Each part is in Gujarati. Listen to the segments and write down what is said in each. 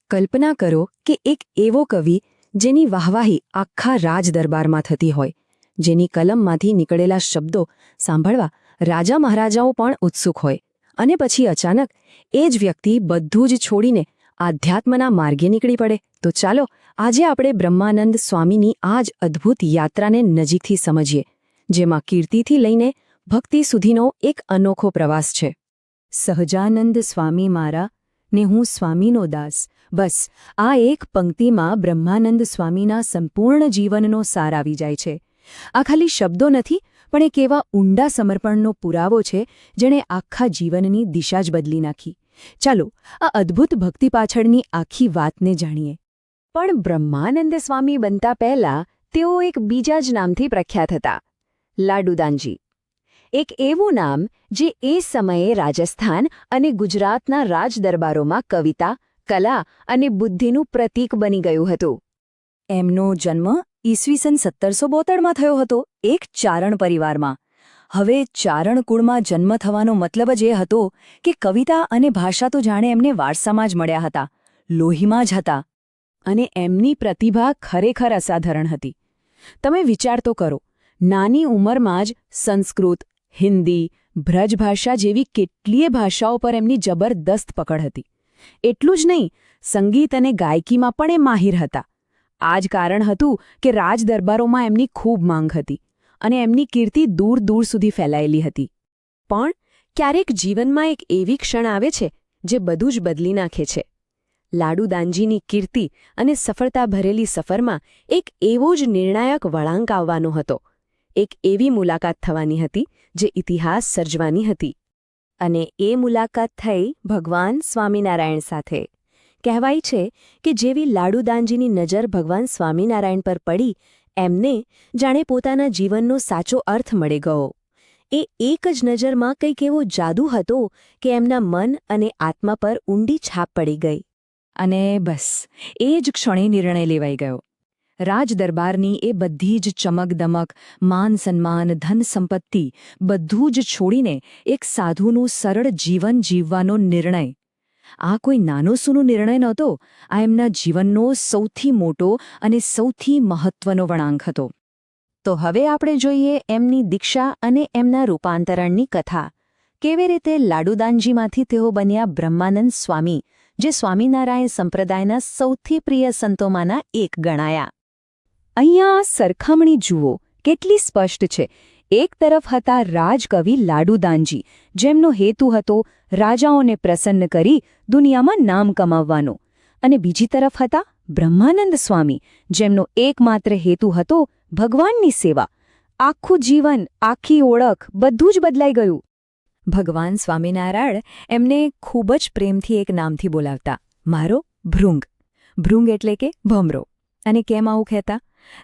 કલ્પના કરો કે એક એવો કવિ જેની વાહવાહી આખા રાજદરબારમાં થતી હોય, જેની કલમમાંથી નીકળેલા શબ્દો સાંભળવા રાજા મહારાજાઓ પણ ઉત્સુક હોય, અને પછી અચાનક એ જ વ્યક્તિ બધું જ છોડીને આધ્યાત્મના માર્ગે નીકળી પડે. તો ચાલો આજે આપણે બ્રહ્માનંદ સ્વામીની આ જ અદ્ભુત યાત્રાને નજીકથી સમજીએ, જેમાં કીર્તિથી લઈને ભક્તિ સુધીનો એક અનોખો પ્રવાસ છે. સહજાનંદ સ્વામી મારા ને હું સ્વામીનો દાસ. બસ આ એક પંક્તિમાં બ્રહ્માનંદ સ્વામીના સંપૂર્ણ જીવનનો સાર આવી જાય છે. આ ખાલી શબ્દો નથી, પણ એક એવા ઊંડા સમર્પણનો પુરાવો છે જેણે આખા જીવનની દિશા જ બદલી નાખી. ચાલો આ અદ્ભુત ભક્તિ પાછળની આખી વાતને જાણીએ. પણ બ્રહ્માનંદ સ્વામી બનતા પહેલા તેઓ એક બીજા જ નામથી પ્રખ્યાત હતા, લાડુદાનજી. એક એવું નામ જે એ સમયે રાજસ્થાન અને ગુજરાતના રાજદરબારોમાં કવિતા, કલા અને બુદ્ધિનું પ્રતીક બની ગયું હતું. એમનો જન્મ ઈસવીસન 1772માં થયો હતો, એક ચારણ પરિવારમાં. હવે ચારણ કુળમાં જન્મ થવાનો મતલબ જ એ હતો કે કવિતા અને ભાષા તો જાણે એમને વારસામાં જ મળ્યા હતા, લોહીમાં જ હતા. અને એમની પ્રતિભા ખરેખર અસાધારણ હતી. તમે વિચાર તો કરો, નાની ઉંમરમાં જ સંસ્કૃત, હિન્દી, બ્રજભાષા જેવી કેટલીય ભાષાઓ પર એમની જબરદસ્ત પકડ હતી. એટલું જ નહીં, સંગીત અને ગાયકીમાં પણ એ માહિર હતા. આ જ કારણ હતું કે રાજદરબારોમાં એમની ખૂબ માંગ હતી અને એમની કીર્તિ દૂર દૂર સુધી ફેલાયેલી હતી. પણ ક્યારેક જીવનમાં એક એવી ક્ષણ આવે છે જે બધું જ બદલી નાખે છે. લાડુદાનજીની કીર્તિ અને સફળતા ભરેલી સફરમાં એક એવો જ નિર્ણાયક વળાંક આવવાનો હતો. એક એવી મુલાકાત થવાની હતી જે ઇતિહાસ સર્જવાની હતી. અને એ મુલાકાત થઈ ભગવાન સ્વામિનારાયણ સાથે. કહેવાય છે કે જેવી લાડુદાનજીની નજર ભગવાન સ્વામિનારાયણ પર પડી, એમને જાણે પોતાના જીવનનો સાચો અર્થ મળી ગયો. એ એક જ નજરમાં કંઈક એવો જાદુ હતો કે એમના મન અને આત્મા પર ઊંડી છાપ પડી ગઈ. અને બસ એ જ ક્ષણે નિર્ણય લેવાઈ ગયો. રાજદરબારની એ બધી જ ચમકદમક, માન સન્માન, ધન સંપત્તિ બધું જ છોડીને એક સાધુનું સરળ જીવન જીવવાનો નિર્ણય. આ કોઈ નાનો સૂનો નિર્ણય નહોતો, આ એમના જીવનનો સૌથી મોટો અને સૌથી મહત્વનો વળાંક હતો. તો હવે આપણે જોઈએ એમની દીક્ષા અને એમના રૂપાંતરણની કથા. કેવી રીતે લાડુદાનજીમાંથી તેઓ બન્યા બ્રહ્માનંદ સ્વામી, જે સ્વામિનારાયણ સંપ્રદાયના સૌથી પ્રિય સંતોમાંના એક ગણાયા. અહીંયા સરખામણી જુઓ, કેટલી સ્પષ્ટ છે. એક તરફ હતા રાજકવિ લાડુદાનજી, જેમનો હેતુ હતો રાજાઓને પ્રસન્ન કરી દુનિયામાં નામ કમાવવાનો. અને બીજી તરફ હતા બ્રહ્માનંદ સ્વામી, જેમનો એકમાત્ર હેતુ હતો ભગવાનની સેવા. આખું જીવન, આખી ઓળખ બધું જ બદલાઈ ગયું. ભગવાન સ્વામિનારાયણ એમને ખૂબ જ પ્રેમથી એક નામથી બોલાવતા, મારો ભૃંગ. ભૃંગ એટલે કે ભમરો. અને કેમ આવું કહેતા?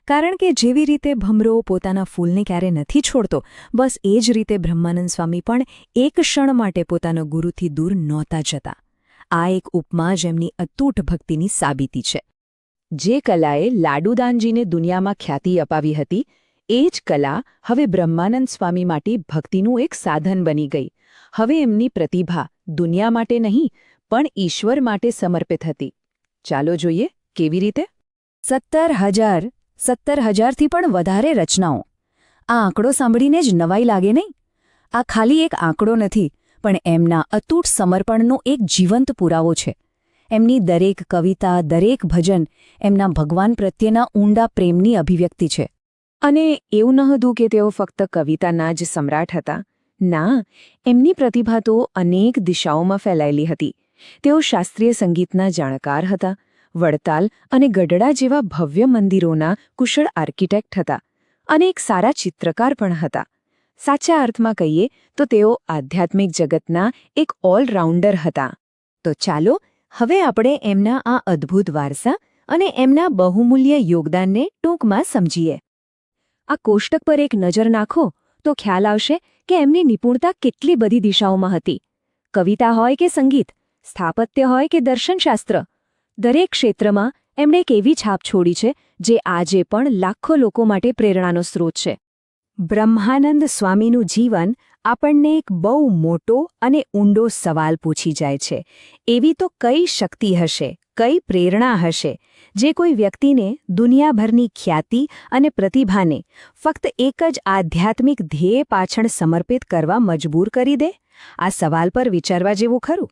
કારણ કે જેવી રીતે ભમરો પોતાના ફૂલને ક્યારે નથી છોડતો, બસ એ જ રીતે બ્રહ્માનંદ સ્વામી પણ એક ક્ષણ માટે પોતાના ગુરુથી દૂર નહોતા જતા. આ એક ઉપમા જ એમની અતૂટ ભક્તિની સાબિતી છે. જે કલાએ લાડુદાનજીને દુનિયામાં ખ્યાતિ અપાવી હતી, એ જ કલા હવે બ્રહ્માનંદ સ્વામી માટે ભક્તિનું એક સાધન બની ગઈ. હવે એમની પ્રતિભા દુનિયા માટે નહીં, પણ ઈશ્વર માટે સમર્પિત હતી. ચાલો જોઈએ કેવી રીતે. 17,000થી પણ વધારે રચનાઓ. આ આંકડો સાંભળીને જ નવાઈ લાગે નહીં? આ ખાલી એક આંકડો નથી, પણ એમના અતૂટ સમર્પણનો એક જીવંત પુરાવો છે. એમની દરેક કવિતા, દરેક ભજન એમના ભગવાન પ્રત્યેના ઊંડા પ્રેમની અભિવ્યક્તિ છે. અને એવું ન હતું કે તેઓ ફક્ત કવિતાના જ સમ્રાટ હતા. ના, એમની પ્રતિભા તો અનેક દિશાઓમાં ફેલાયેલી હતી. તેઓ શાસ્ત્રીય સંગીતના જાણકાર હતા, વડતાલ અને ગઢડા જેવા ભવ્ય મંદિરોના કુશળ આર્કિટેક્ટ હતા, અને એક સારા ચિત્રકાર પણ હતા. સાચા અર્થમાં કહીએ તો તેઓ આધ્યાત્મિક જગતના એક ઓલરાઉન્ડર હતા. તો ચાલો હવે આપણે એમના આ અદ્ભુત વારસા અને એમના બહુમૂલ્ય યોગદાનને ટૂંકમાં સમજીએ. આ કોષ્ટક પર એક નજર નાખો તો ખ્યાલ આવશે કે એમની નિપુણતા કેટલી બધી દિશાઓમાં હતી. કવિતા હોય કે સંગીત, સ્થાપત્ય હોય કે દર્શનશાસ્ત્ર, દરેક ક્ષેત્રમાં એમણે એક એવી છાપ છોડી છે જે આજે પણ લાખો લોકો માટે પ્રેરણાનો સ્ત્રોત છે. બ્રહ્માનંદ સ્વામીનું જીવન આપણને એક બહુ મોટો અને ઊંડો સવાલ પૂછી જાય છે. એવી તો કઈ શક્તિ હશે, કઈ પ્રેરણા હશે જે કોઈ વ્યક્તિને દુનિયાભરની ખ્યાતિ અને પ્રતિભાને ફક્ત એક જ આધ્યાત્મિક ધ્યેય પાછળ સમર્પિત કરવા મજબૂર કરી દે? આ સવાલ પર વિચારવા જેવું ખરું.